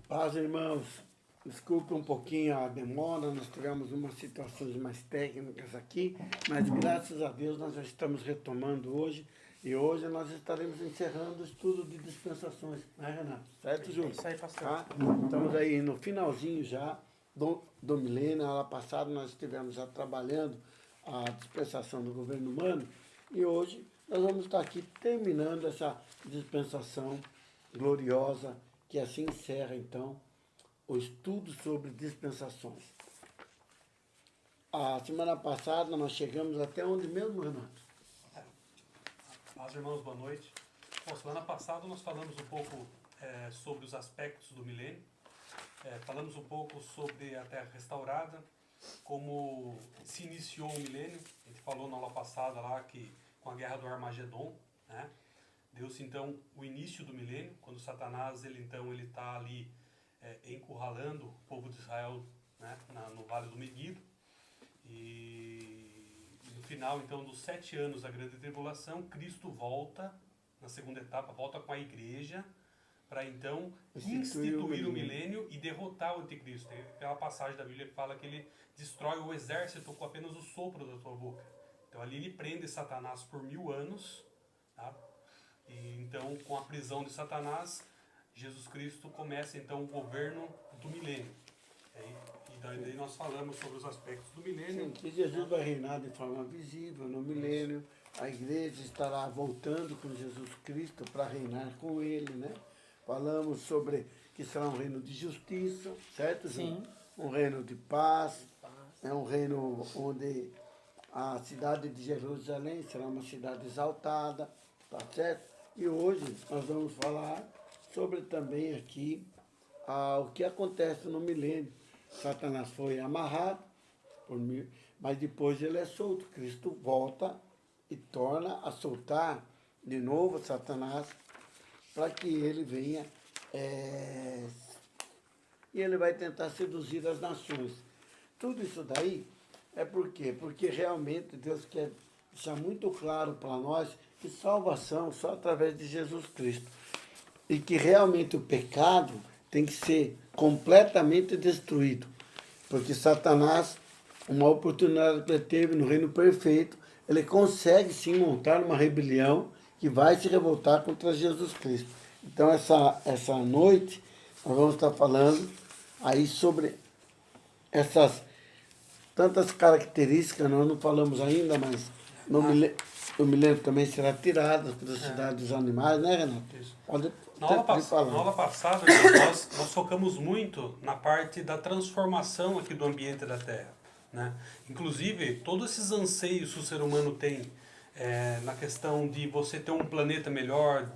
Paz, irmãos. Desculpe um pouquinho a demora, nós tivemos umas situações mais técnicas aqui, mas graças a Deus nós já estamos retomando hoje e hoje nós estaremos encerrando o estudo de dispensações, né, Renato? Certo, Júlio? É isso aí, pastor. Tá? Estamos aí no finalzinho já do milênio. Ano passado nós estivemos já trabalhando a dispensação do governo humano e hoje nós vamos estar aqui terminando essa dispensação gloriosa que assim encerra então o estudo sobre dispensações. A semana passada nós chegamos até onde mesmo, Renato? Paz, irmãos, boa noite. Bom, semana passada nós falamos um pouco sobre os aspectos do milênio, falamos um pouco sobre a Terra restaurada, como se iniciou o milênio. A gente falou na aula passada lá que com a guerra do Armagedon, né, deu-se então o início do milênio, quando Satanás ele está ali encurralando o povo de Israel, né, no Vale do Meguido. E no final, então, dos 7 anos da grande tribulação, Cristo volta, na segunda etapa, volta com a igreja, para então instituir o milênio e derrotar o anticristo. Tem aquela passagem da Bíblia que fala que ele destrói o exército com apenas o sopro da sua boca. Então ali ele prende Satanás por 1000 anos, tá? E então, com a prisão de Satanás, Jesus Cristo começa então o governo do milênio. E daí nós falamos sobre os aspectos do milênio. Sim, que Jesus vai reinar de forma visível no milênio. A igreja estará voltando com Jesus Cristo para reinar com ele, né? Falamos sobre que será um reino de justiça, certo, João? Sim. Um reino de paz. É um reino onde a cidade de Jerusalém será uma cidade exaltada, tá certo? E hoje nós vamos falar sobre também aqui o que acontece no milênio. Satanás foi amarrado, mas depois ele é solto. Cristo volta e torna a soltar de novo Satanás para que ele venha e ele vai tentar seduzir as nações. Tudo isso daí é por quê? Porque realmente Deus quer deixar muito claro para nós que salvação só através de Jesus Cristo. E que realmente o pecado tem que ser completamente destruído. Porque Satanás, uma oportunidade que ele teve no reino perfeito, ele consegue sim montar uma rebelião que vai se revoltar contra Jesus Cristo. Então essa noite nós vamos estar falando aí sobre essas tantas características, nós não falamos ainda, mas no milênio também será tirada da cidade dos animais, né, Renato? Isso. Pode Na aula passada, nós focamos muito na parte da transformação aqui do ambiente da Terra, né? Inclusive, todos esses anseios que o ser humano tem na questão de você ter um planeta melhor,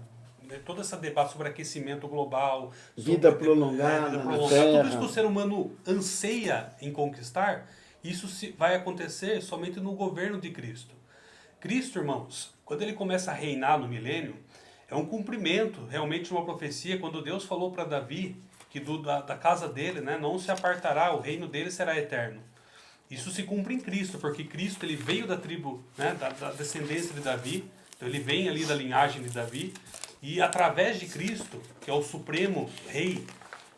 né? Todo esse debate sobre aquecimento global, vida prolongada, tudo isso que o ser humano anseia em conquistar, isso vai acontecer somente no governo de Cristo. Cristo, irmãos, quando ele começa a reinar no milênio, é um cumprimento realmente de uma profecia, quando Deus falou para Davi que da casa dele, né, não se apartará, o reino dele será eterno. Isso se cumpre em Cristo, porque Cristo ele veio da tribo, né, da descendência de Davi, então ele vem ali da linhagem de Davi, e através de Cristo, que é o supremo rei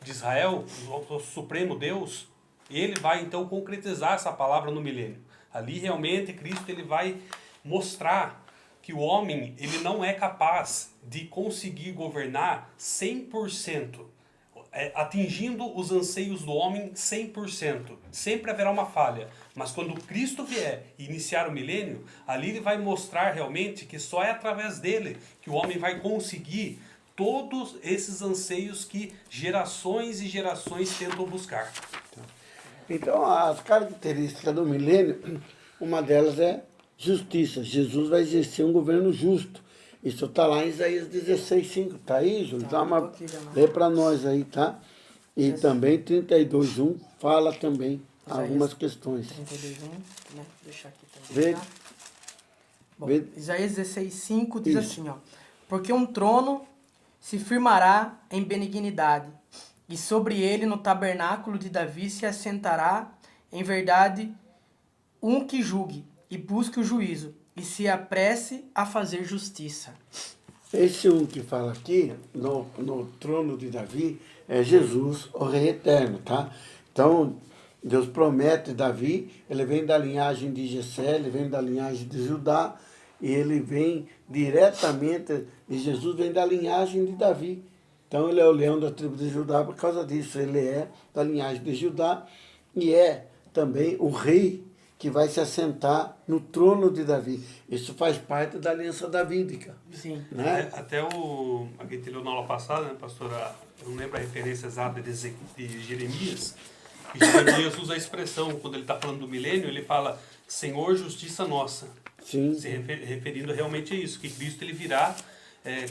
de Israel, o supremo Deus, ele vai então concretizar essa palavra no milênio. Ali realmente Cristo ele vai mostrar que o homem ele não é capaz de conseguir governar 100%, atingindo os anseios do homem 100%. Sempre haverá uma falha. Mas quando Cristo vier e iniciar o milênio, ali ele vai mostrar realmente que só é através dele que o homem vai conseguir todos esses anseios que gerações e gerações tentam buscar. Então, as características do milênio, uma delas é justiça. Jesus vai exercer um governo justo. Isso está lá em Isaías 16:5. Está aí, Júlio? Lê para nós aí, tá? E também 32:1 fala também algumas questões. 32:1, né? Deixa aqui também. Vê. Tá? Bom, Isaías 16:5 diz assim, ó: porque um trono se firmará em benignidade, e sobre ele no tabernáculo de Davi se assentará em verdade um que julgue e busque o juízo, e se apresse a fazer justiça. Esse um que fala aqui, no trono de Davi, é Jesus, o Rei Eterno, tá? Então, Deus promete Davi, ele vem da linhagem de Jessé, ele vem da linhagem de Judá, e ele vem diretamente, e Jesus vem da linhagem de Davi. Então, ele é o leão da tribo de Judá por causa disso, ele é da linhagem de Judá, e é também o rei que vai se assentar no trono de Davi. Isso faz parte da aliança davídica. Sim. Né? Até a gente leu na aula passada, né, pastora? Eu não lembro a referência exata de Jeremias. E Jeremias usa a expressão, quando ele está falando do milênio, ele fala Senhor, justiça nossa. Sim. Se referindo realmente a isso, que Cristo ele virá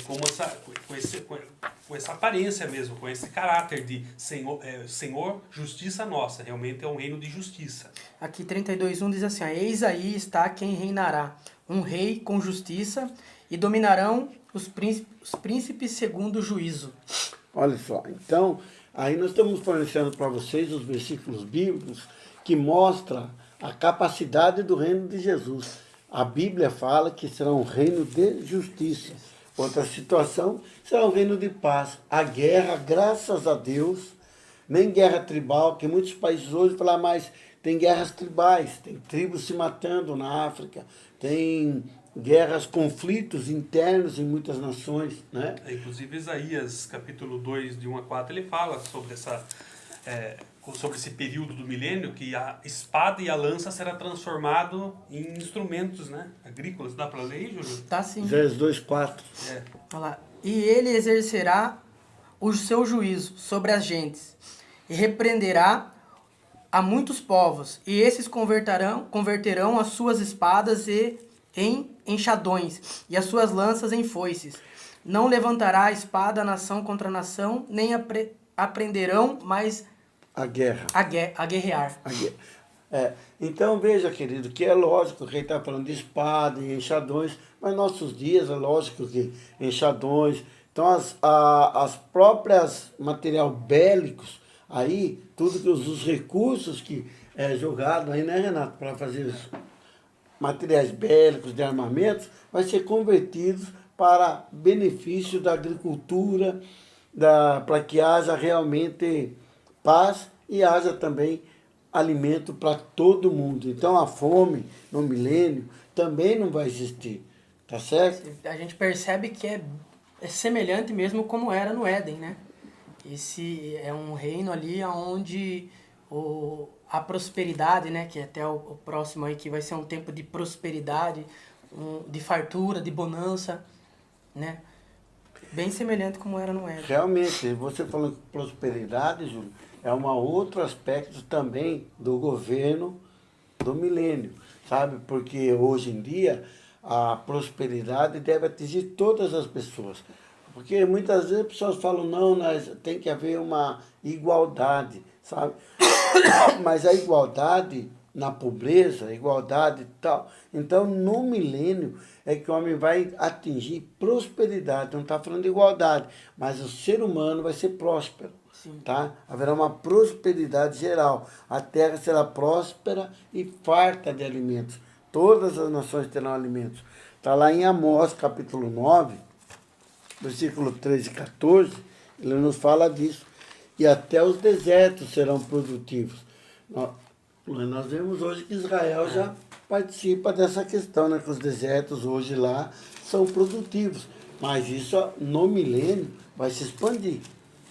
com essa aparência mesmo, com esse caráter de Senhor, justiça nossa. Realmente é um reino de justiça. Aqui 32:1 diz assim, eis aí está quem reinará, um rei com justiça, e dominarão os príncipes segundo o juízo. Olha só, então, aí nós estamos fornecendo para vocês os versículos bíblicos que mostram a capacidade do reino de Jesus. A Bíblia fala que será um reino de justiça. Outra situação será um reino de paz. A guerra, graças a Deus, nem guerra tribal, que muitos países hoje falam, mas tem guerras tribais, tem tribos se matando na África, tem guerras, conflitos internos em muitas nações, né? Inclusive Isaías, capítulo 2, de 1 a 4, ele fala sobre sobre esse período do milênio, que a espada e a lança será transformado em instrumentos, né, agrícolas. Dá para ler aí, Júlio? Tá sim. Isaías 2:4. Olha lá. E ele exercerá o seu juízo sobre as gentes, e repreenderá a muitos povos, e esses converterão as suas espadas em enxadões, e as suas lanças em foices. Não levantará a espada nação contra nação, nem aprenderão mais a guerrear. Então veja, querido, que é lógico que ele está falando de espada e enxadões, mas nossos dias é lógico que enxadões, então as próprias material bélicos, aí tudo que os recursos que é jogado aí, né, Renato, para fazer os materiais bélicos de armamentos, vai ser convertidos para benefício da agricultura, para que haja realmente paz e haja também alimento para todo mundo. Então a fome no milênio também não vai existir, tá certo? A gente percebe que é semelhante mesmo como era no Éden, né? Esse é um reino ali onde a prosperidade, né? Que é até o próximo aí, que vai ser um tempo de prosperidade, de fartura, de bonança, né? Bem semelhante como era no Éden. Realmente, você falando de prosperidade, Júlio, é um outro aspecto também do governo do milênio, sabe? Porque hoje em dia a prosperidade deve atingir todas as pessoas. Porque muitas vezes as pessoas falam, não, tem que haver uma igualdade, sabe? Mas a igualdade na pobreza, a igualdade e tal. Então, no milênio é que o homem vai atingir prosperidade. Não está falando de igualdade, mas o ser humano vai ser próspero. Sim. Tá? Haverá uma prosperidade geral. A terra será próspera e farta de alimentos. Todas as nações terão alimentos. Está lá em Amós, capítulo 9, versículo 13 e 14, ele nos fala disso. E até os desertos serão produtivos. Nós vemos hoje que Israel já participa dessa questão, né? Que os desertos hoje lá são produtivos. Mas isso no milênio vai se expandir.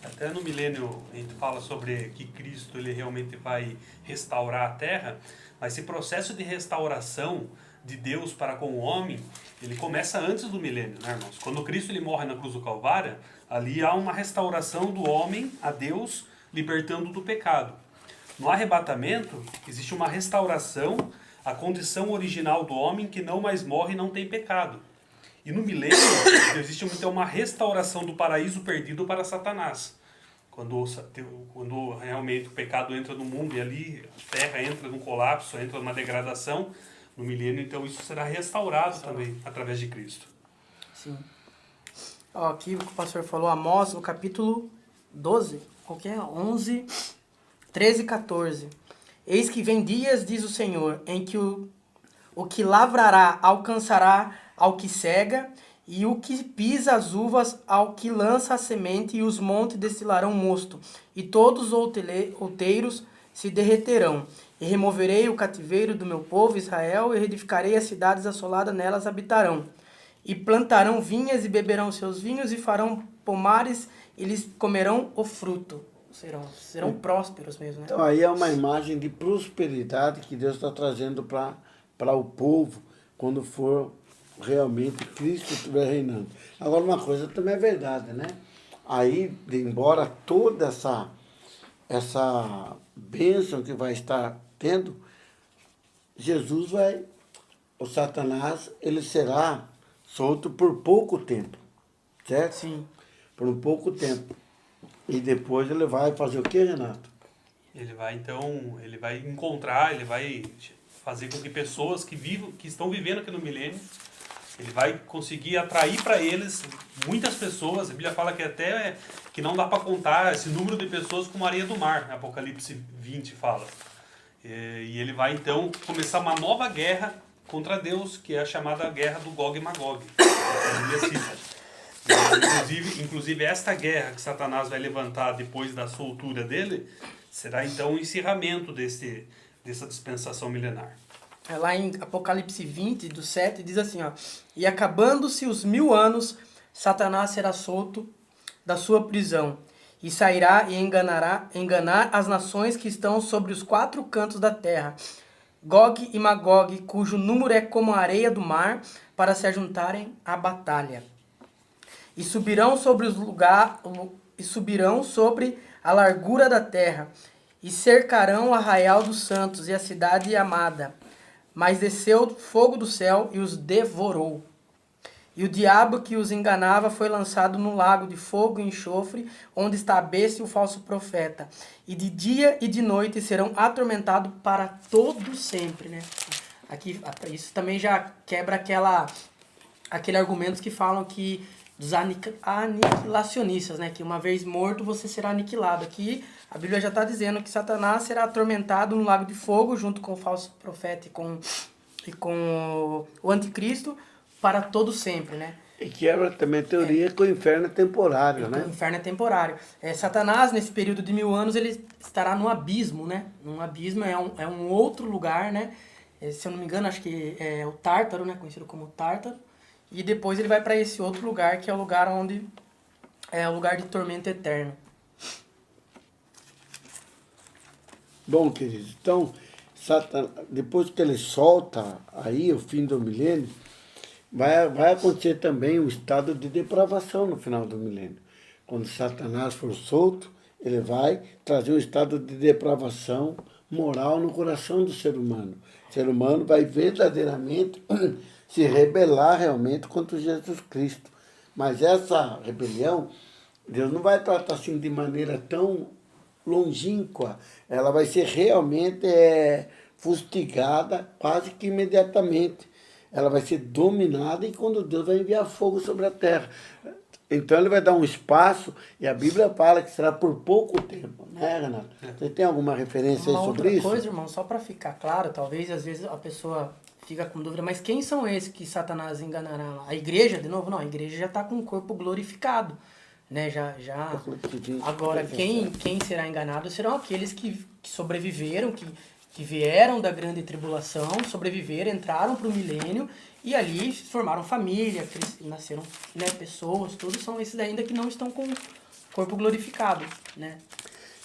Até no milênio a gente fala sobre que Cristo ele realmente vai restaurar a terra, mas esse processo de restauração de Deus para com o homem, ele começa antes do milênio, né, irmãos? Quando Cristo ele morre na cruz do Calvário, ali há uma restauração do homem a Deus, libertando do pecado. No arrebatamento, existe uma restauração à condição original do homem que não mais morre e não tem pecado. E no milênio, existe então uma restauração do paraíso perdido para Satanás. Quando realmente o pecado entra no mundo e ali a terra entra num colapso, entra numa degradação, no milênio, então isso será restaurado também através de Cristo. Sim. Ó, aqui o que o pastor falou, Amós, no capítulo 12, qualquer 11, 13 e 14. Eis que vem dias, diz o Senhor, em que o que lavrará alcançará ao que cega, E o que pisa as uvas, ao que lança a semente, e os montes destilarão mosto, e todos os outeiros se derreterão. E removerei o cativeiro do meu povo Israel, e reedificarei as cidades assoladas, nelas habitarão. E plantarão vinhas, e beberão seus vinhos, e farão pomares, e lhes comerão o fruto. Serão prósperos mesmo, né? Então aí é uma imagem de prosperidade que Deus está trazendo para o povo quando for realmente Cristo estiver reinando. Agora uma coisa também é verdade, né? Aí, embora toda essa bênção que vai estar tendo, o Satanás, ele será solto por pouco tempo, certo? Sim. Por um pouco tempo. E depois ele vai fazer o que, Renato? Ele vai encontrar, ele vai fazer com que pessoas que estão vivendo aqui no milênio, ele vai conseguir atrair para eles muitas pessoas. A Bíblia fala que até que não dá para contar esse número de pessoas como a areia do mar, Apocalipse 20 fala. E ele vai então começar uma nova guerra contra Deus, que é a chamada guerra do Gog e Magog. A Bíblia cita. Inclusive esta guerra que Satanás vai levantar depois da soltura dele será então o encerramento dessa dispensação milenar. Lá em Apocalipse 20, do 7, diz assim, ó: e acabando-se os 1000 anos, Satanás será solto da sua prisão, e sairá e enganar as nações que estão sobre os 4 cantos da terra, Gog e Magog, cujo número é como a areia do mar, para se ajuntarem à batalha. E subirão sobre a largura da terra, e cercarão o arraial dos santos e a cidade amada. Mas desceu fogo do céu e os devorou. E o diabo que os enganava foi lançado no lago de fogo e enxofre, onde está a besta e o falso profeta. E de dia e de noite serão atormentados para todo sempre, né? Aqui, isso também já quebra aquele argumento que falam que dos aniquilacionistas, né? Que uma vez morto você será aniquilado. Aqui a Bíblia já está dizendo que Satanás será atormentado no lago de fogo junto com o falso profeta e com o anticristo para todo sempre, né? E quebra também a teoria que o inferno é temporário, né? O inferno é temporário. Satanás, nesse período de 1000 anos, ele estará no abismo, né? Um abismo é um outro lugar, né? Se eu não me engano, acho que é o Tártaro, né? Conhecido como Tártaro. E depois ele vai para esse outro lugar, que é o lugar onde é o lugar de tormento eterno. Bom, queridos, então, depois que ele solta aí o fim do milênio, vai acontecer também um estado de depravação no final do milênio. Quando Satanás for solto, ele vai trazer um estado de depravação moral no coração do ser humano. O ser humano vai verdadeiramente se rebelar realmente contra Jesus Cristo. Mas essa rebelião, Deus não vai tratar assim de maneira tão longínqua. Ela vai ser realmente fustigada quase que imediatamente. Ela vai ser dominada e quando Deus vai enviar fogo sobre a terra. Então ele vai dar um espaço e a Bíblia fala que será por pouco tempo, né, Renato? Você tem alguma referência aí sobre isso? Uma outra coisa, irmão, só para ficar claro, talvez às vezes a pessoa fica com dúvida, mas quem são esses que Satanás enganará? A igreja, de novo? Não, a igreja já está com o corpo glorificado, né? Agora, quem será enganado serão aqueles que sobreviveram, que vieram da grande tribulação, sobreviveram, entraram para o milênio e ali formaram família, nasceram, né, pessoas, todos são esses ainda que não estão com o corpo glorificado, né?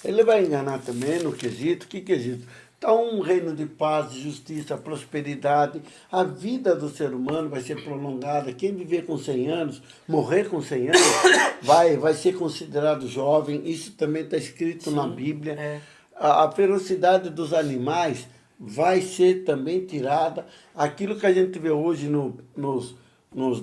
Ele vai enganar também no quesito, que quesito? Então, um reino de paz, de justiça, prosperidade, a vida do ser humano vai ser prolongada. Quem viver com 100 anos, morrer com 100 anos, vai ser considerado jovem. Isso também está escrito na Bíblia. É. A ferocidade dos animais vai ser também tirada. Aquilo que a gente vê hoje nos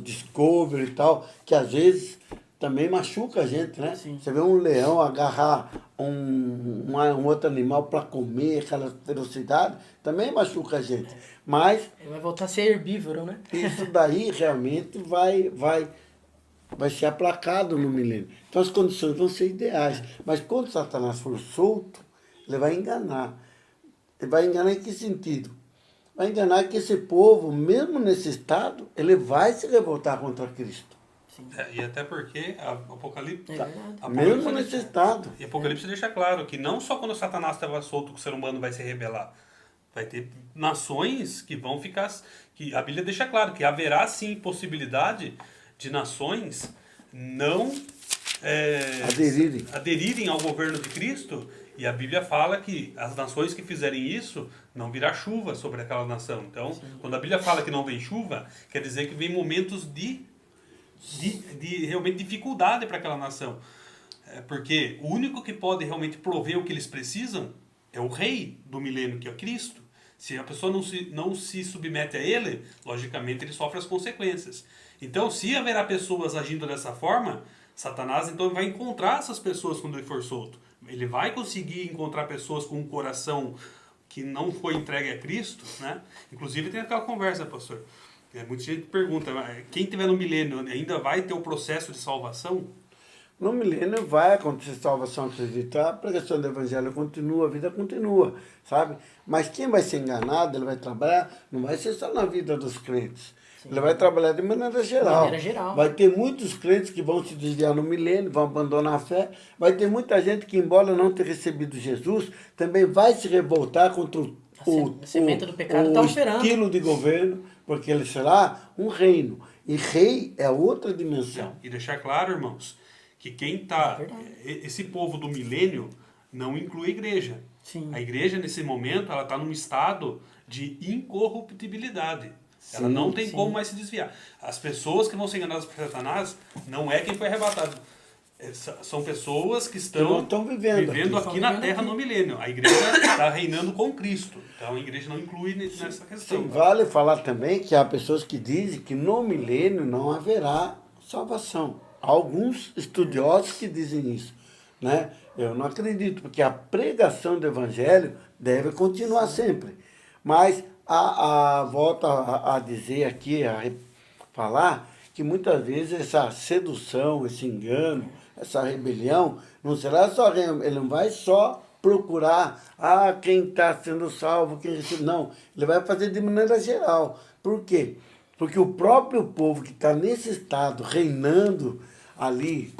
Discovery e tal, que às vezes também machuca a gente, né? Sim. Você vê um leão agarrar um outro animal para comer, aquela ferocidade, também machuca a gente. Mas Ele vai voltar a ser herbívoro, né? isso daí realmente vai ser aplacado no milênio. Então as condições vão ser ideais. Mas quando Satanás for solto, ele vai enganar. Ele vai enganar em que sentido? vai enganar que esse povo, mesmo nesse estado, ele vai se revoltar contra Cristo. E até porque Apocalipse, Mesmo nesse estado. E Apocalipse deixa claro que não só quando Satanás estava solto que o ser humano vai se rebelar. Vai ter nações que vão ficar... que a Bíblia deixa claro que haverá sim possibilidade de nações não aderirem ao governo de Cristo. E a Bíblia fala que as nações que fizerem isso, não virá chuva sobre aquela nação. Então, quando a Bíblia fala que não vem chuva, quer dizer que vem momentos de realmente dificuldade para aquela nação. Porque o único que pode realmente prover o que eles precisam é o rei do milênio, que é Cristo. Se a pessoa não se submete a ele, logicamente ele sofre as consequências. Então, se haverá pessoas agindo dessa forma, Satanás então vai encontrar essas pessoas quando ele for solto. Ele vai conseguir encontrar pessoas com um coração que não foi entregue a Cristo, né? Inclusive tem aquela conversa, pastor. Muita gente pergunta, quem estiver no milênio ainda vai ter o processo de salvação? No milênio vai acontecer salvação, acreditar, a pregação do evangelho continua, a vida continua, sabe? Mas quem vai ser enganado, ele vai trabalhar, não vai ser só na vida dos crentes. Sim. Ele vai trabalhar de maneira geral. Vai ter muitos crentes que vão se desviar no milênio, vão abandonar a fé. Vai ter muita gente que, embora não tenha recebido Jesus, também vai se revoltar contra o estilo de governo, porque ele será um reino. E rei é outra dimensão. E deixar claro, irmãos, que quem está... esse povo do milênio não inclui a igreja. Sim. A igreja, nesse momento, ela está num estado de incorruptibilidade. Ela não tem como mais se desviar. As pessoas que vão ser enganadas por Satanás não é quem foi arrebatado. São pessoas que estão vivendo aqui na Terra no milênio. A igreja está reinando com Cristo. Então a igreja não inclui nessa questão. Sim, vale falar também que há pessoas que dizem que no milênio não haverá salvação. Há alguns estudiosos que dizem isso, né? Eu não acredito, porque a pregação do evangelho deve continuar sempre. Mas volto a dizer aqui, a falar, que muitas vezes essa sedução, esse engano, essa rebelião, não será só, ele não vai só procurar quem está sendo salvo, quem recebe. Não, ele vai fazer de maneira geral. Por quê? Porque o próprio povo que está nesse estado, reinando ali,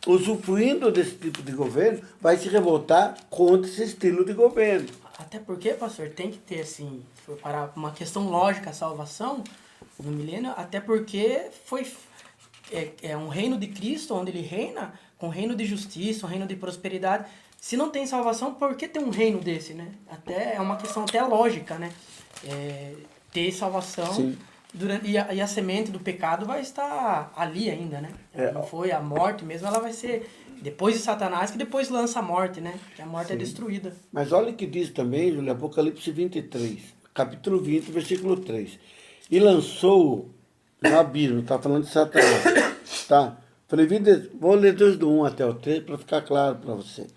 usufruindo desse tipo de governo, vai se revoltar contra esse estilo de governo. Até porque, pastor, tem que ter, assim, se for parar uma questão lógica, a salvação no milênio, até porque é um reino de Cristo, onde ele reina, com um reino de justiça, um reino de prosperidade. Se não tem salvação, por que ter um reino desse, né? É uma questão até lógica, né? Ter salvação, e a semente do pecado vai estar ali ainda, né? Não foi a morte mesmo, ela vai ser depois de Satanás, que depois lança a morte, né? Que a morte é destruída. Mas olha o que diz também, Júlio, Apocalipse 23, capítulo 20, versículo 3. E lançou no abismo, está falando de Satanás, tá? Falei, vou ler desde o 1 até o 3 para ficar claro para você,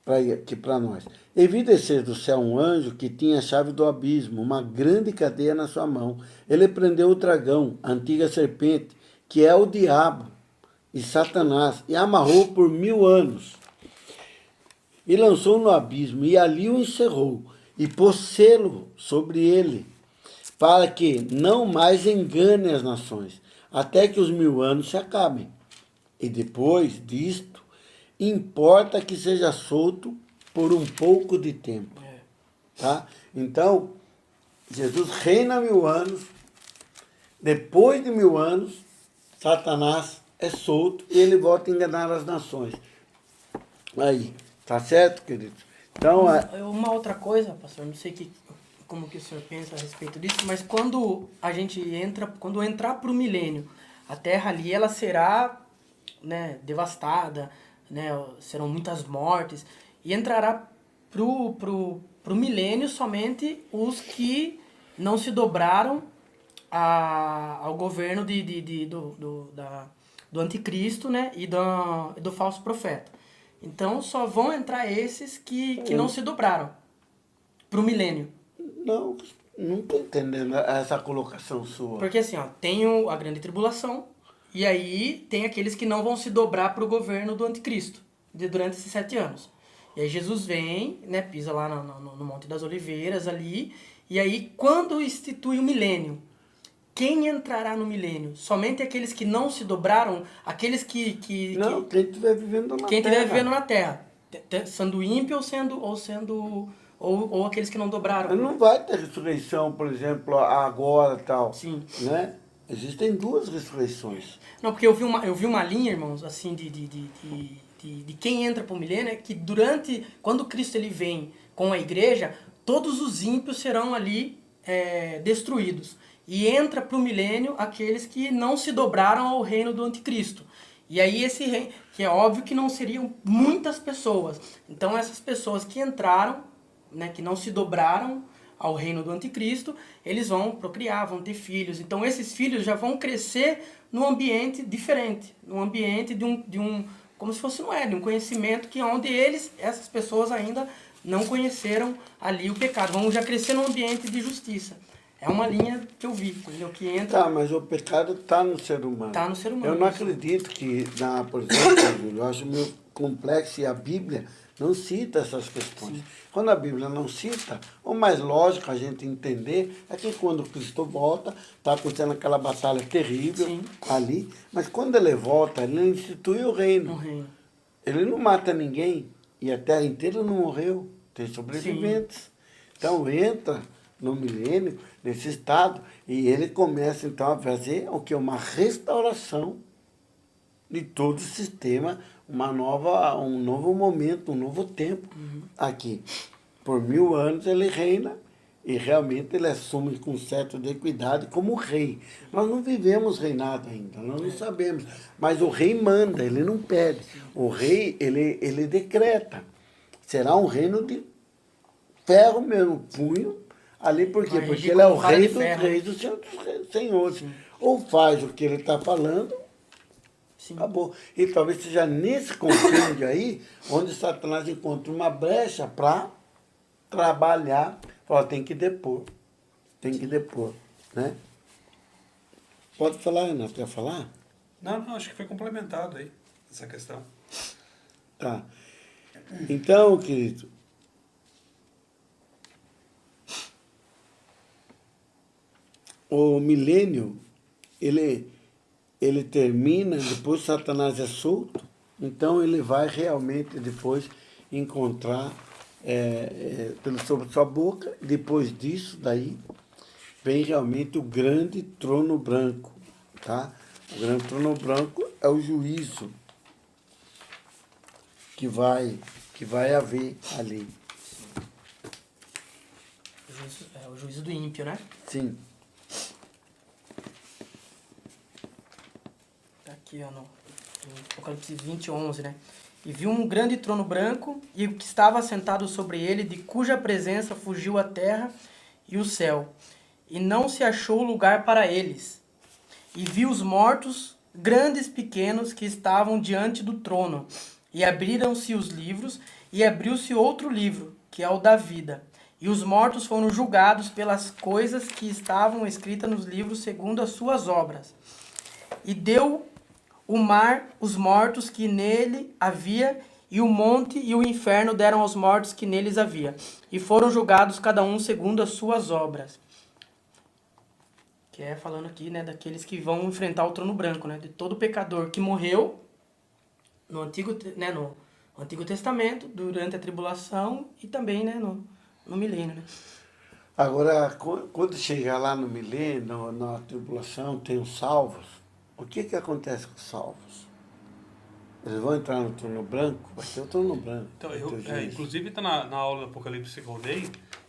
para nós. E vi descer do céu um anjo que tinha a chave do abismo, uma grande cadeia na sua mão. Ele prendeu o dragão, a antiga serpente, que é o diabo e Satanás, e amarrou por 1000 anos. E lançou no abismo, e ali o encerrou, e pôs selo sobre ele, para que não mais engane as nações, até que os 1000 anos se acabem. E depois disto, importa que seja solto por um pouco de tempo. Tá? Então, Jesus reina 1000 anos, depois de 1000 anos, Satanás é solto e ele volta a enganar as nações. Aí, tá certo, querido? Então, uma outra coisa, pastor, não sei como que o senhor pensa a respeito disso, mas quando entrar para o milênio, a terra ali ela será, né, devastada, né, serão muitas mortes, e entrará pro milênio somente os que não se dobraram ao governo do anticristo, né, e do falso profeta. Então só vão entrar esses que não se dobraram pro milênio. Não estou entendendo essa colocação sua. Porque assim, tem a grande tribulação, e aí tem aqueles que não vão se dobrar pro governo do anticristo durante esses 7 anos. E aí Jesus vem, né, pisa lá no Monte das Oliveiras ali, E aí, quando institui o milênio, quem entrará no milênio? Somente aqueles que não se dobraram? Aqueles Não, quem estiver vivendo na quem terra. estiver vivendo na terra, sendo ímpio ou aqueles que não dobraram. Não vai ter ressurreição, por exemplo, agora e tal. Sim. Né? Existem duas ressurreições. Não, porque eu vi uma linha, irmãos, assim, de quem entra para o milênio, é que quando Cristo ele vem com a igreja, todos os ímpios serão ali destruídos. E entra para o milênio aqueles que não se dobraram ao reino do anticristo. E aí esse reino, que é óbvio que não seriam muitas pessoas. Então essas pessoas que entraram, né, que não se dobraram ao reino do anticristo, eles vão procriar, vão ter filhos. Então esses filhos já vão crescer num ambiente diferente, num ambiente de um como se fosse de um conhecimento que onde essas pessoas ainda não conheceram ali o pecado. Vão já crescer num ambiente de justiça. É uma linha que eu vi, entendeu? Que entra... Tá, mas o pecado está no ser humano. Está no ser humano. Eu não acredito que, por exemplo, eu acho meio complexo e a Bíblia não cita essas questões. Sim. Quando a Bíblia não cita, o mais lógico a gente entender é que quando Cristo volta, está acontecendo aquela batalha terrível. Sim. Ali, mas quando ele volta, ele institui o reino. Ele não mata ninguém e a terra inteira não morreu, tem sobreviventes. Sim. Então entra no milênio, nesse estado, e ele começa então a fazer o que? Uma restauração de todo o sistema, um novo momento, um novo tempo aqui. Por 1000 anos ele reina e realmente ele assume com certa equidade como rei. Nós não vivemos reinado ainda, nós não sabemos, mas o rei manda, ele não pede. O rei, ele decreta. Será um reino de ferro mesmo, punho, ali por quê? Porque ele é o rei dos reis, do Senhor dos senhores. Sim. Ou faz o que ele está falando, sim, acabou. E talvez seja nesse compêndio aí, onde Satanás encontra uma brecha para trabalhar. Fala, tem que depor. Tem que depor. Né? Pode falar, Renato? Quer falar? Não, acho que foi complementado aí, essa questão. Tá. Então, querido, o milênio, ele termina, depois Satanás é solto, então ele vai realmente depois encontrar sobre sua boca, depois disso daí, vem realmente o grande trono branco, tá? O grande trono branco é o juízo que vai haver ali. O juízo do ímpio, né? Sim. Aqui, ó, no Apocalipse 20, 11, né? E viu um grande trono branco, e o que estava sentado sobre ele, de cuja presença fugiu a terra e o céu, e não se achou lugar para eles. E viu os mortos, grandes e pequenos, que estavam diante do trono, e abriram-se os livros, e abriu-se outro livro, que é o da vida. E os mortos foram julgados pelas coisas que estavam escritas nos livros segundo as suas obras. E deu o mar os mortos que nele havia, e o monte e o inferno deram aos mortos que neles havia. E foram julgados cada um segundo as suas obras. Que é falando aqui, né, daqueles que vão enfrentar o trono branco, né, de todo pecador que morreu no Antigo Testamento, durante a tribulação e também, né, no milênio, né. Agora, quando chegar lá no milênio, na tribulação, tem os salvos. O que acontece com os salvos? Eles vão entrar no trono branco? Vai ter o trono branco. Então, inclusive está na aula do Apocalipse que eu dei,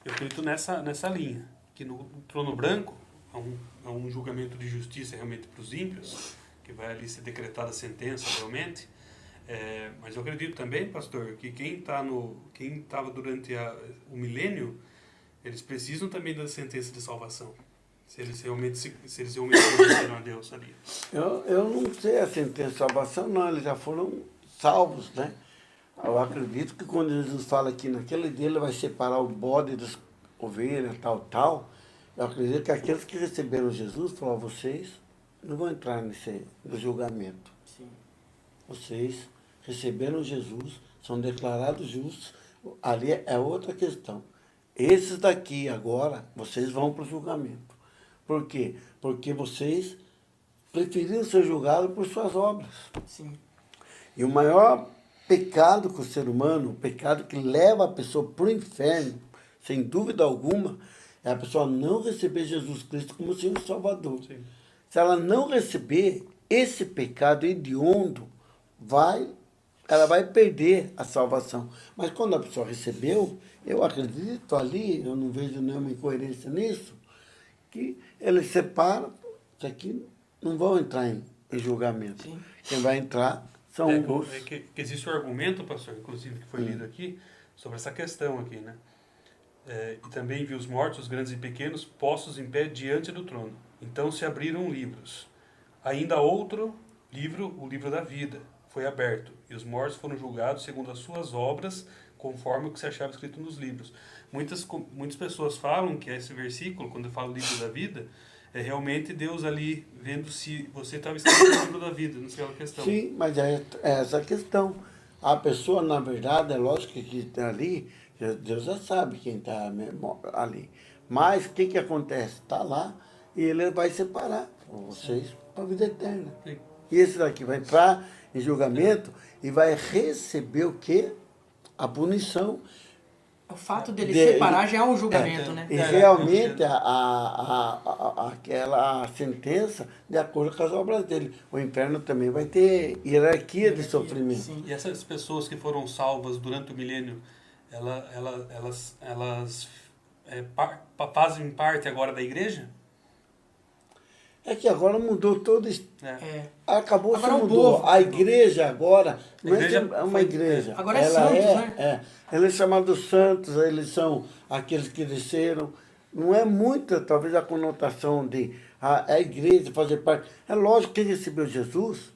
eu acredito nessa linha, que no trono branco é um julgamento de justiça realmente para os ímpios, que vai ali ser decretada a sentença realmente. Mas eu acredito também, pastor, que quem estava durante o milênio, eles precisam também da sentença de salvação. Se eles realmente conheceram a Deus ali. Eu não sei a sentença de salvação, não. Eles já foram salvos, né? Eu acredito que quando Jesus fala que naquele dia ele vai separar o bode das ovelhas, tal, eu acredito que aqueles que receberam Jesus, falaram, vocês não vão entrar no julgamento. Sim. Vocês receberam Jesus, são declarados justos. Ali é outra questão. Esses daqui agora, vocês vão para o julgamento. Por quê? Porque vocês preferiram ser julgados por suas obras. Sim. E o maior pecado que o ser humano, o pecado que leva a pessoa para o inferno, sem dúvida alguma, é a pessoa não receber Jesus Cristo como Senhor e Salvador. Sim. Se ela não receber, esse pecado hediondo ela vai perder a salvação. Mas quando a pessoa recebeu, eu acredito ali, eu não vejo nenhuma incoerência nisso, que eles separam, isso aqui não vão entrar em julgamento. Sim. Quem vai entrar são os... que existe o argumento, pastor, inclusive, que foi lido aqui, sobre essa questão aqui, né? E também vi os mortos, os grandes e pequenos, postos em pé diante do trono. Então se abriram livros. Ainda outro livro, o livro da vida, foi aberto. E os mortos foram julgados segundo as suas obras, conforme o que se achava escrito nos livros. Muitas pessoas falam que esse versículo, quando fala o livro da vida, é realmente Deus ali vendo se você estava escrito no livro da vida, não sei a questão. Sim, mas é essa a questão. A pessoa, na verdade, é lógico que está ali, Deus já sabe quem está ali. Mas o que acontece? Está lá e ele vai separar vocês para a vida eterna. Sim. E esse daqui vai entrar em julgamento e vai receber o quê? A punição. O fato dele separar já é um julgamento, né? E realmente aquela sentença de acordo com as obras dele. O inferno também vai ter hierarquia de sofrimento. Sim. E essas pessoas que foram salvas durante o milênio, elas fazem parte agora da igreja? É que agora mudou todo isso. Acabou, Agora se é um mudou. povo. A igreja agora não igreja é uma igreja. Agora é ela santos, né? Ela é chamada santos, eles são aqueles que desceram. Não é muita, talvez, a conotação de a igreja fazer parte. É lógico que quem recebeu Jesus,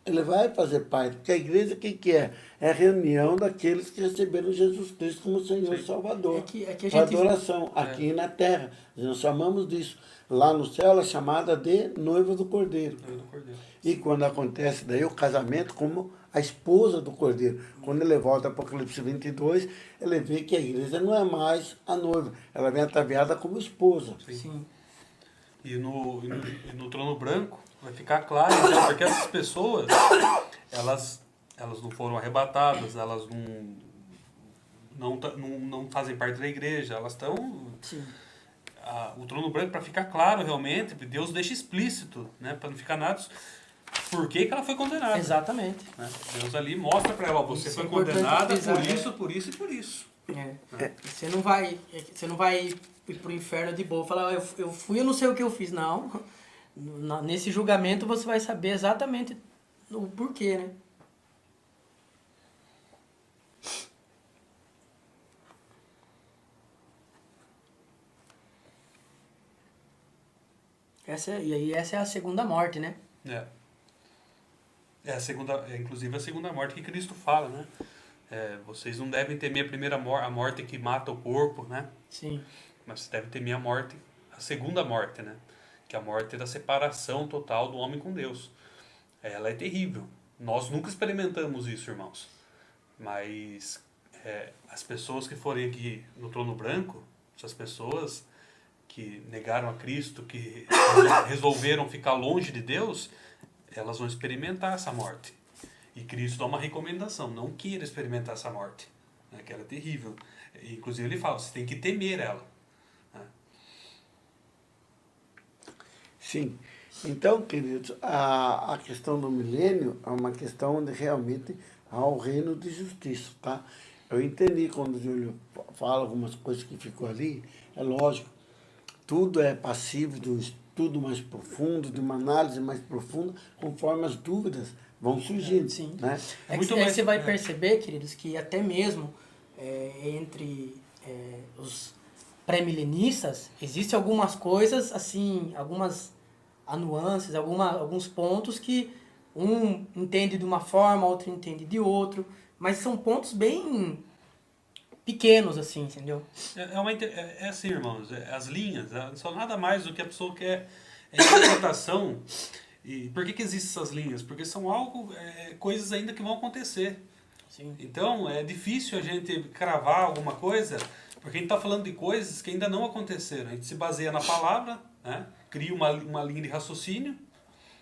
ele vai fazer parte. Porque a igreja, o que é? É a reunião daqueles que receberam Jesus Cristo como Senhor e Salvador. É que a Para gente... adoração, aqui na terra. Nós chamamos disso. Lá no céu, ela é chamada de noiva do Cordeiro. Noiva do Cordeiro. E quando acontece daí o casamento como a esposa do Cordeiro. Quando ele volta para Apocalipse 22, ele vê que a igreja não é mais a noiva. Ela vem ataviada como esposa. Sim. E no trono branco vai ficar claro, então, porque essas pessoas, elas não foram arrebatadas, elas não fazem parte da igreja, elas estão... O trono branco, para ficar claro realmente, Deus deixa explícito, né, para não ficar nada, por que ela foi condenada. Exatamente. Né? Deus ali mostra para ela, ó, você Isso foi é importante condenada avisar, por né? isso, por isso e por isso. Você não vai ir pro inferno de boa, falar, eu fui, eu não sei o que eu fiz, não. Nesse julgamento você vai saber exatamente o porquê, né? Essa é a segunda morte, né? É a segunda, inclusive a segunda morte que Cristo fala, né? Vocês não devem temer a primeira morte, a morte que mata o corpo, né? Sim. Mas vocês devem temer a segunda morte, né? Que é a morte da separação total do homem com Deus. Ela é terrível. Nós nunca experimentamos isso, irmãos. Mas as pessoas que forem aqui no trono branco, essas pessoas que negaram a Cristo, que resolveram ficar longe de Deus, elas vão experimentar essa morte. E Cristo dá uma recomendação, não queira experimentar essa morte, né, que ela é terrível. Inclusive ele fala, você tem que temer ela. Né? Sim. Então, queridos, a questão do milênio é uma questão onde realmente há o reino de justiça, tá? Eu entendi quando o Júlio fala algumas coisas que ficou ali, é lógico, tudo é passivo de um estudo mais profundo, de uma análise mais profunda, conforme as dúvidas vão surgindo. Sim. Né? Você vai perceber, queridos, que até mesmo entre os pré-milenistas, existem algumas coisas, assim, algumas nuances, alguns pontos que um entende de uma forma, outro entende de outro, mas são pontos bem pequenos, assim, entendeu? É assim, irmãos, as linhas são nada mais do que a pessoa quer interpretação. E por que existem essas linhas? Porque são coisas ainda que vão acontecer. Sim. Então, é difícil a gente cravar alguma coisa, Porque a gente está falando de coisas que ainda não aconteceram. A gente se baseia na palavra, né? Cria uma linha de raciocínio,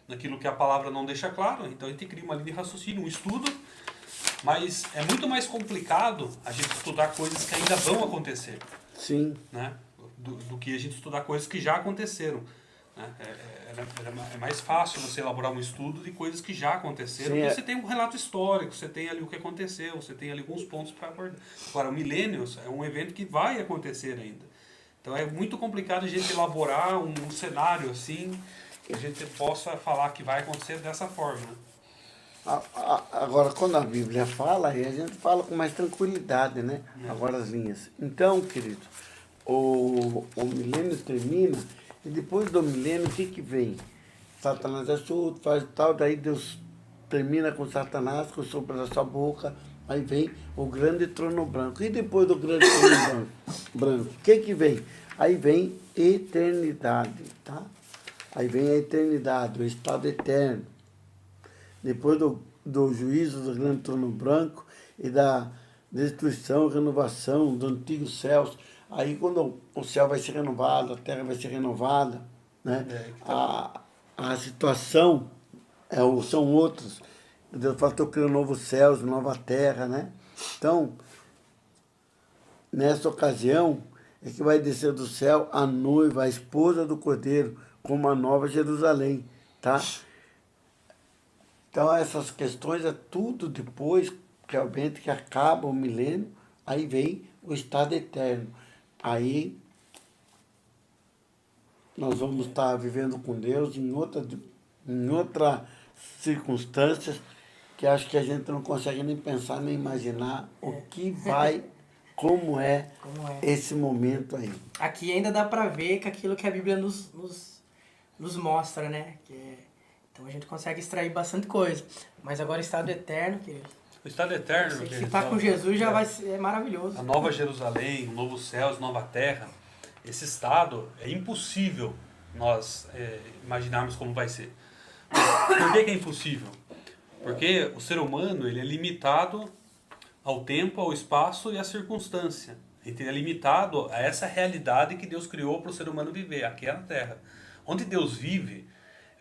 naquilo que a palavra não deixa claro. Então a gente cria uma linha de raciocínio, um estudo. Mas é muito mais complicado a gente estudar coisas que ainda vão acontecer. Sim. Né? Do que a gente estudar coisas que já aconteceram. Né? É mais fácil você elaborar um estudo de coisas que já aconteceram. Sim, você tem um relato histórico, você tem ali o que aconteceu, você tem ali alguns pontos para abordar. Agora, o Millennials é um evento que vai acontecer ainda. Então é muito complicado a gente elaborar um cenário assim, que a gente possa falar que vai acontecer dessa forma. Né? Agora, quando a Bíblia fala, aí a gente fala com mais tranquilidade, né? Agora as linhas. Então, querido, o milênio termina, e depois do milênio, o que vem? Satanás é surdo, faz tal, daí Deus termina com Satanás, com o sopro da sua boca, aí vem o grande trono branco. E depois do grande trono branco, o que vem? Aí vem eternidade, tá? Aí vem a eternidade, o estado eterno. Depois do juízo do grande trono branco e da destruição, renovação dos antigos céus, aí quando o céu vai ser renovado, a terra vai ser renovada, né? A situação são outras. Deus fala, estou criando novos céus, nova terra, né? Então, nessa ocasião, é que vai descer do céu a noiva, a esposa do Cordeiro, como a nova Jerusalém, tá? Então, essas questões é tudo depois, realmente, que acaba o milênio, aí vem o estado eterno. Aí, nós vamos estar vivendo com Deus em outra circunstâncias, que acho que a gente não consegue nem pensar, nem imaginar o que vai, como é esse momento aí. Aqui ainda dá para ver que aquilo que a Bíblia nos mostra, né? Então a gente consegue extrair bastante coisa. Mas agora o estado eterno, querido. O estado eterno, se ficar com Jesus já vai ser maravilhoso. A nova Jerusalém, o novo céu, nova terra, esse estado é impossível nós imaginarmos como vai ser. Por que é impossível? Porque o ser humano ele é limitado ao tempo, ao espaço e à circunstância. Ele é limitado a essa realidade que Deus criou para o ser humano viver, aqui é na Terra. Onde Deus vive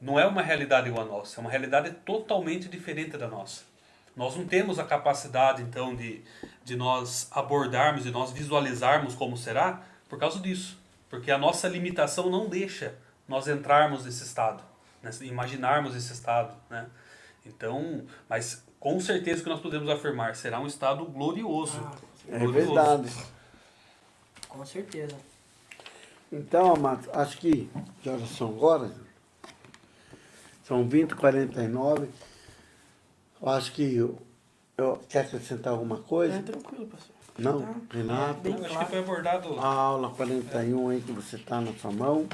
não é uma realidade igual a nossa, é uma realidade totalmente diferente da nossa. Nós não temos a capacidade, então, de nós abordarmos, de nós visualizarmos como será, por causa disso. Porque a nossa limitação não deixa nós entrarmos nesse estado, né? Imaginarmos esse estado, né? Então, mas com certeza que nós podemos afirmar, será um estado glorioso. Glorioso. Verdade. Com certeza. Então, amados, acho que horas são agora? São 20h49. Eu acho que quer acrescentar alguma coisa? É tranquilo, pastor. Não? Renato? Acho que foi abordado. A aula 41 aí que você está na sua mão.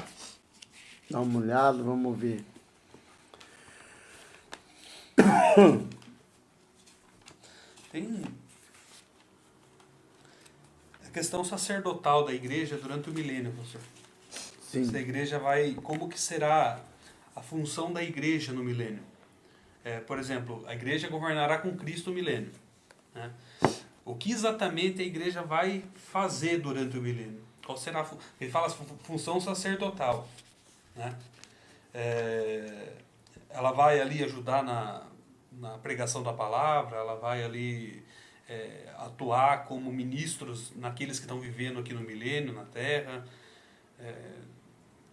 Dá uma olhada, vamos ver. Tem a questão sacerdotal da igreja durante o milênio, professor. Sim. Essa igreja vai... Como que será a função da igreja no milênio? Por exemplo, a igreja governará com Cristo o milênio, né? O que exatamente a igreja vai fazer durante o milênio? Qual será ele fala função sacerdotal, né? Ela vai ali ajudar na pregação da palavra, ela vai ali atuar como ministros naqueles que estão vivendo aqui no milênio, na Terra.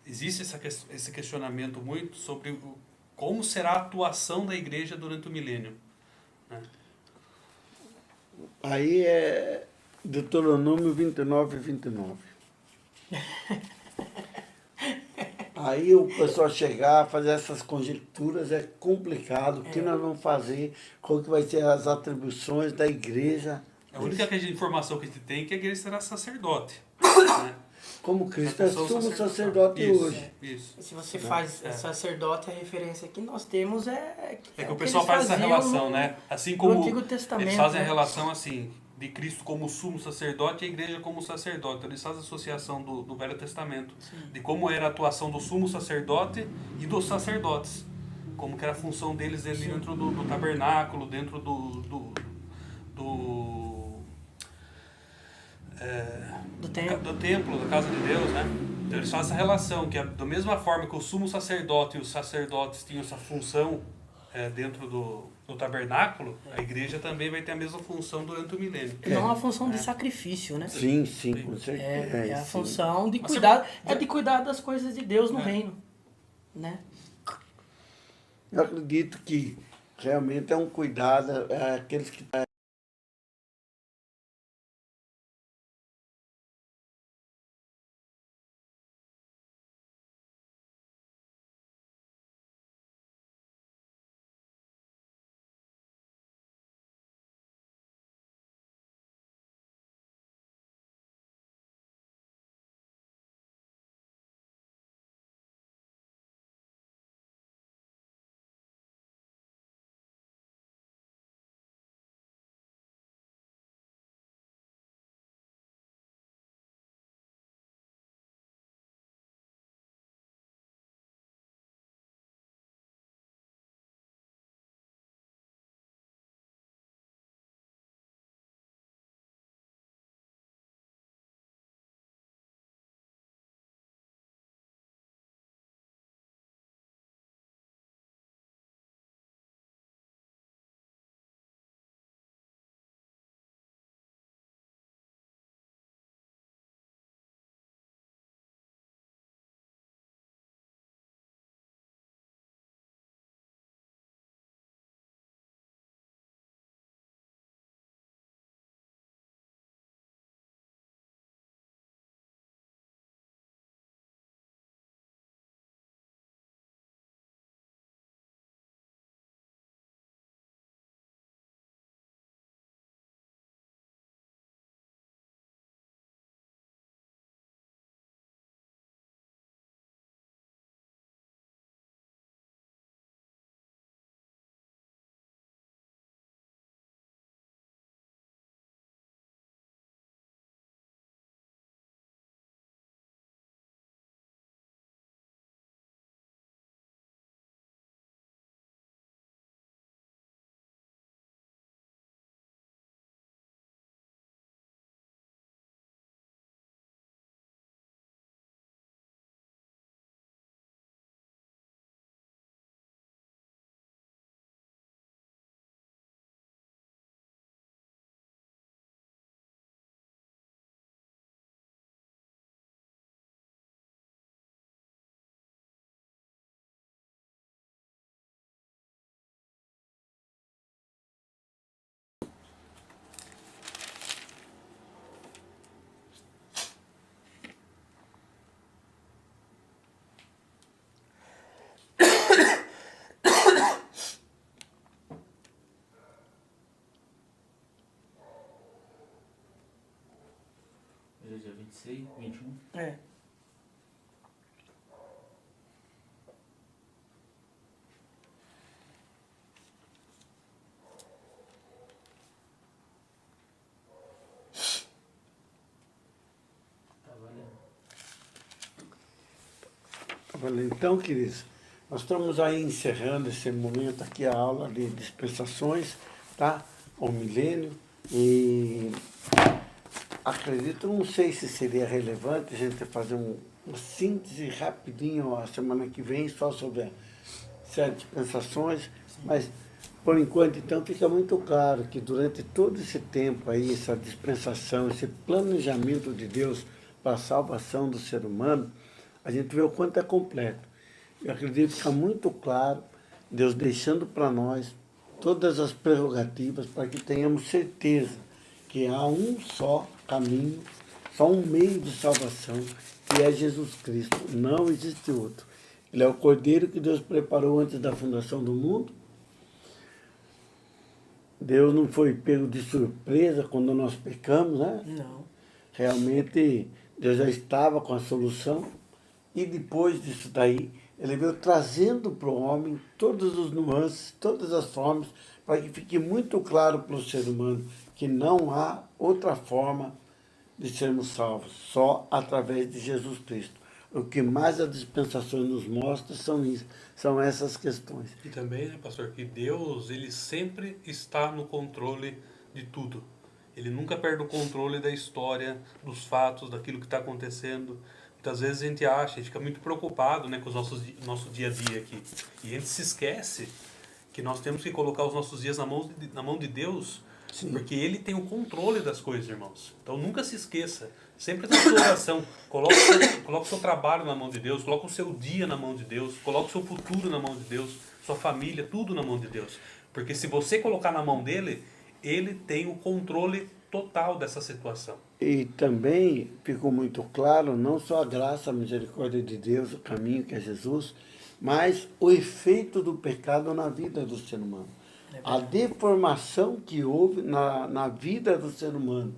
Existe esse questionamento muito sobre como será a atuação da igreja durante o milênio, né? Aí é Deuteronômio 29:29. Aí o pessoal chegar, fazer essas conjecturas é complicado. O que nós vamos fazer? Qual que vai ser as atribuições da igreja? A única informação que a gente tem é que a igreja será sacerdote, né? Como Cristo é sumo sacerdote hoje. Isso. E se você faz sacerdote, a referência que nós temos que o pessoal faz essa relação, né? Assim como no Antigo Testamento, eles fazem a relação assim, de Cristo como sumo sacerdote e a igreja como sacerdote. Eles fazem a associação do Velho Testamento, de como era a atuação do sumo sacerdote e dos sacerdotes. Como que era a função deles dentro do tabernáculo, dentro do templo. da casa de Deus, né? Então eles fazem essa relação, que da mesma forma que o sumo sacerdote e os sacerdotes tinham essa função dentro do tabernáculo, a igreja também vai ter a mesma função durante o milênio. Não a função de sacrifício, né? Sim, com certeza. É a Sim. função de Mas cuidar, você- de cuidar das coisas de Deus no reino, né? Eu acredito que realmente é um cuidado, aqueles que Hoje é dia 26, 21. É. Tá valendo. Então, queridos, nós estamos aí encerrando esse momento aqui, a aula de dispensações, tá? O milênio, e acredito, não sei se seria relevante a gente fazer uma síntese rapidinho a semana que vem, só sobre as 7 dispensações, mas por enquanto, então, fica muito claro que durante todo esse tempo aí, essa dispensação, esse planejamento de Deus para a salvação do ser humano, a gente vê o quanto é completo. Eu acredito que fica muito claro, Deus deixando para nós todas as prerrogativas para que tenhamos certeza que há um só caminho, só um meio de salvação, que é Jesus Cristo. Não existe outro. Ele é o Cordeiro que Deus preparou antes da fundação do mundo. Deus não foi pego de surpresa quando nós pecamos, né? Não. Realmente, Deus já estava com a solução. E depois disso daí, ele veio trazendo para o homem todos os nuances, todas as formas, para que fique muito claro para o ser humano que não há outra forma de sermos salvos, só através de Jesus Cristo. O que mais as dispensações nos mostram são essas questões. E também, né, pastor, que Deus, ele sempre está no controle de tudo. Ele nunca perde o controle da história, dos fatos, daquilo que está acontecendo. Muitas vezes a gente acha, a gente fica muito preocupado, né, com os nosso dia a dia aqui. E a gente se esquece que nós temos que colocar os nossos dias na mão de Deus, Sim. porque Ele tem o controle das coisas, irmãos. Então nunca se esqueça, sempre na sua oração, coloque o seu trabalho na mão de Deus, coloque o seu dia na mão de Deus, coloque o seu futuro na mão de Deus, sua família, tudo na mão de Deus. Porque se você colocar na mão dele, Ele tem o controle total dessa situação. E também ficou muito claro, não só a graça, a misericórdia de Deus, o caminho que é Jesus, mas o efeito do pecado na vida do ser humano. A deformação que houve na vida do ser humano.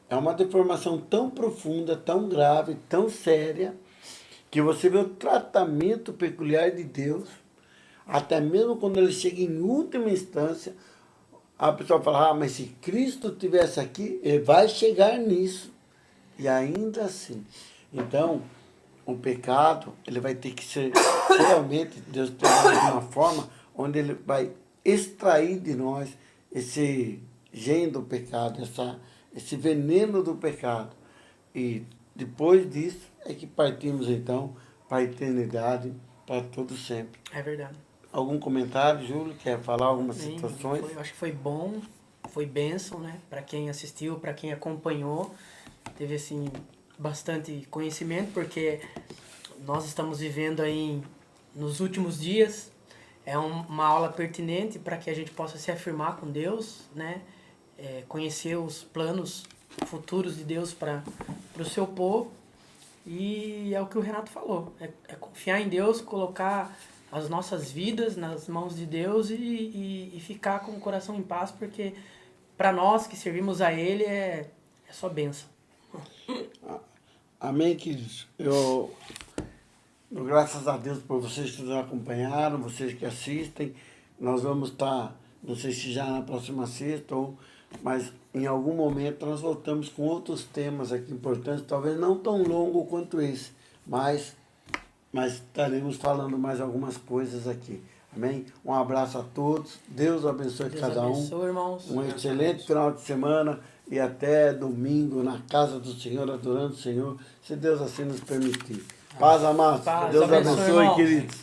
É uma deformação tão profunda, tão grave, tão séria, que você vê o tratamento peculiar de Deus, até mesmo quando ele chega em última instância, a pessoa fala, mas se Cristo estivesse aqui, ele vai chegar nisso. E ainda assim. Então, o pecado, ele vai ter que ser, realmente, Deus trabalha de uma forma onde ele vai extrair de nós esse gene do pecado, esse veneno do pecado. E depois disso é que partimos, então, para a eternidade, para todo sempre. É verdade. Algum comentário, Júlio? Quer falar algumas Sim, situações? eu acho que foi bom, foi bênção, né? Para quem assistiu, para quem acompanhou, teve assim bastante conhecimento, porque nós estamos vivendo aí nos últimos dias. É uma aula pertinente para que a gente possa se afirmar com Deus, né? Conhecer os planos futuros de Deus para o seu povo. E é o que o Renato falou, é confiar em Deus, colocar as nossas vidas nas mãos de Deus e ficar com o coração em paz, porque para nós que servimos a Ele é só bênção. Amém, queridos. Graças a Deus por vocês que nos acompanharam, vocês que assistem. Nós vamos estar, não sei se já na próxima sexta, mas em algum momento nós voltamos com outros temas aqui importantes, talvez não tão longo quanto esse, mas estaremos falando mais algumas coisas aqui. Amém? Um abraço a todos. Deus abençoe cada um. Deus abençoe, irmãos. Um excelente final de semana e até domingo na casa do Senhor, adorando o Senhor, se Deus assim nos permitir. Paz, amados. Paz, Deus abençoe, abençoe, irmãos. queridos.